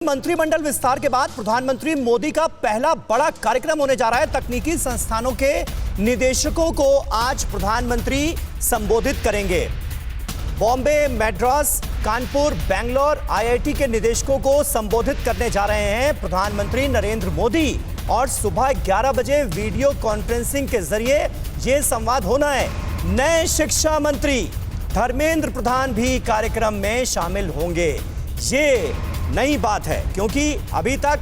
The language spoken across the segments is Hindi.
मंत्रिमंडल विस्तार के बाद प्रधानमंत्री मोदी का पहला बड़ा कार्यक्रम होने जा रहा है। तकनीकी संस्थानों के निदेशकों को आज प्रधानमंत्री संबोधित करेंगे। बॉम्बे, मद्रास, कानपुर, बेंगलोर आईआईटी के निदेशकों को संबोधित करने जा रहे हैं प्रधानमंत्री नरेंद्र मोदी। और सुबह 11 बजे वीडियो कॉन्फ्रेंसिंग के जरिए यह संवाद होना है। नए शिक्षा मंत्री धर्मेंद्र प्रधान भी कार्यक्रम में शामिल होंगे। ये नई बात है क्योंकि अभी तक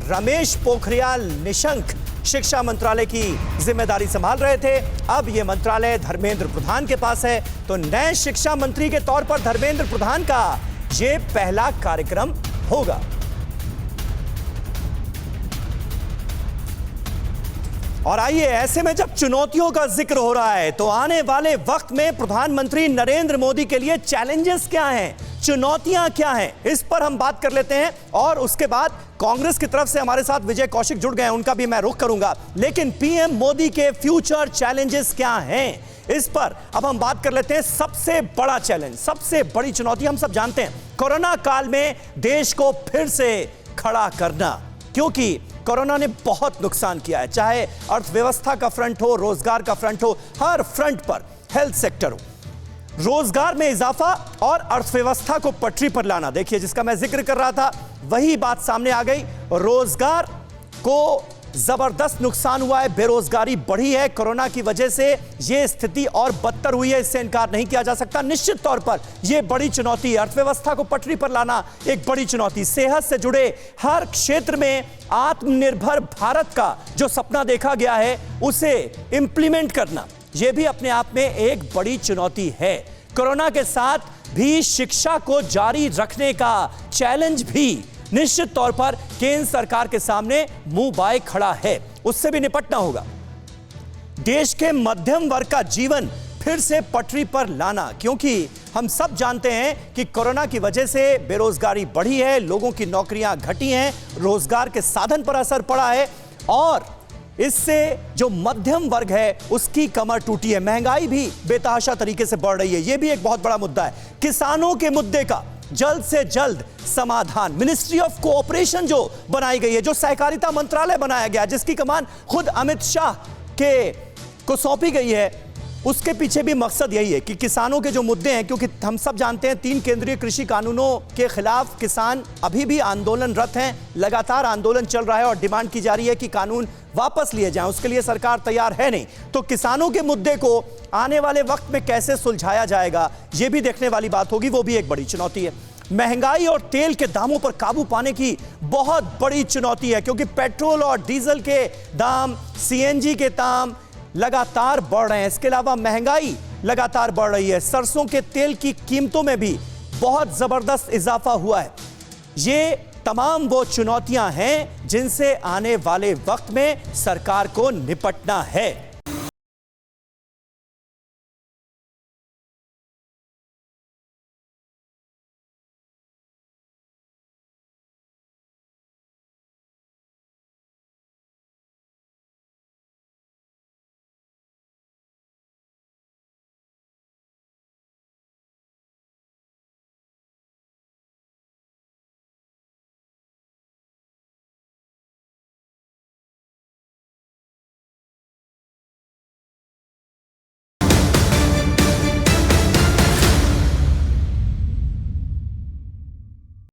रमेश पोखरियाल निशंक शिक्षा मंत्रालय की जिम्मेदारी संभाल रहे थे। अब यह मंत्रालय धर्मेंद्र प्रधान के पास है, तो नए शिक्षा मंत्री के तौर पर धर्मेंद्र प्रधान का यह पहला कार्यक्रम होगा। और आइए, ऐसे में जब चुनौतियों का जिक्र हो रहा है तो आने वाले वक्त में प्रधानमंत्री नरेंद्र मोदी के लिए चैलेंजेस क्या हैं, चुनौतियां क्या हैं, इस पर हम बात कर लेते हैं। और उसके बाद कांग्रेस की तरफ से हमारे साथ विजय कौशिक जुड़ गए हैं, उनका भी मैं रुख करूंगा। लेकिन पीएम मोदी के फ्यूचर चैलेंजेस क्या हैं, इस पर अब हम बात कर लेते हैं। सबसे बड़ा चैलेंज, सबसे बड़ी चुनौती हम सब जानते हैं, कोरोना काल में देश को फिर से खड़ा करना। क्योंकि कोरोना ने बहुत नुकसान किया है, चाहे अर्थव्यवस्था का फ्रंट हो, रोजगार का फ्रंट हो, हर फ्रंट पर, हेल्थ सेक्टर हो, रोजगार में इजाफा और अर्थव्यवस्था को पटरी पर लाना। देखिए, जिसका मैं जिक्र कर रहा था वही बात सामने आ गई। रोजगार को जबरदस्त नुकसान हुआ है, बेरोजगारी बढ़ी है। कोरोना की वजह से यह स्थिति और बदतर हुई है, इससे इनकार नहीं किया जा सकता। निश्चित तौर पर यह बड़ी चुनौती, अर्थव्यवस्था को पटरी पर लाना एक बड़ी चुनौती। सेहत से जुड़े हर क्षेत्र में आत्मनिर्भर भारत का जो सपना देखा गया है उसे इंप्लीमेंट करना, यह भी अपने आप में एक बड़ी चुनौती है। कोरोना के साथ भी शिक्षा को जारी रखने का चैलेंज भी निश्चित तौर पर केंद्र सरकार के सामने मुंह बाए खड़ा है, उससे भी निपटना होगा। देश के मध्यम वर्ग का जीवन फिर से पटरी पर लाना, क्योंकि हम सब जानते हैं कि कोरोना की वजह से बेरोजगारी बढ़ी है, लोगों की नौकरियां घटी हैं, रोजगार के साधन पर असर पड़ा है और इससे जो मध्यम वर्ग है उसकी कमर टूटी है। महंगाई भी बेतहाशा तरीके से बढ़ रही है, यह भी एक बहुत बड़ा मुद्दा है। किसानों के मुद्दे का जल्द से जल्द समाधान, मिनिस्ट्री ऑफ कोऑपरेशन जो बनाई गई है, जो सहकारिता मंत्रालय बनाया गया, जिसकी कमान खुद अमित शाह को सौंपी गई है, उसके पीछे भी मकसद यही है कि किसानों के जो मुद्दे हैं, क्योंकि हम सब जानते हैं 3 केंद्रीय कृषि कानूनों के खिलाफ किसान अभी भी आंदोलनरत हैं, लगातार आंदोलन चल रहा है और डिमांड की जा रही है कि कानून वापस लिए जाएं। उसके लिए सरकार तैयार है नहीं। तो किसानों के मुद्दे को आने वाले वक्त में कैसे सुलझाया जाएगा, यह भी देखने वाली बात होगी, वो भी एक बड़ी चुनौती है। महंगाई और तेल के दामों पर काबू पाने की बहुत बड़ी चुनौती है, क्योंकि पेट्रोल और डीजल के दाम, सीएनजी के दाम लगातार बढ़ रहे हैं। इसके अलावा महंगाई लगातार बढ़ रही है। सरसों के तेल की कीमतों में भी बहुत जबरदस्त इजाफा हुआ है। ये तमाम वो चुनौतियां हैं जिनसे आने वाले वक्त में सरकार को निपटना है।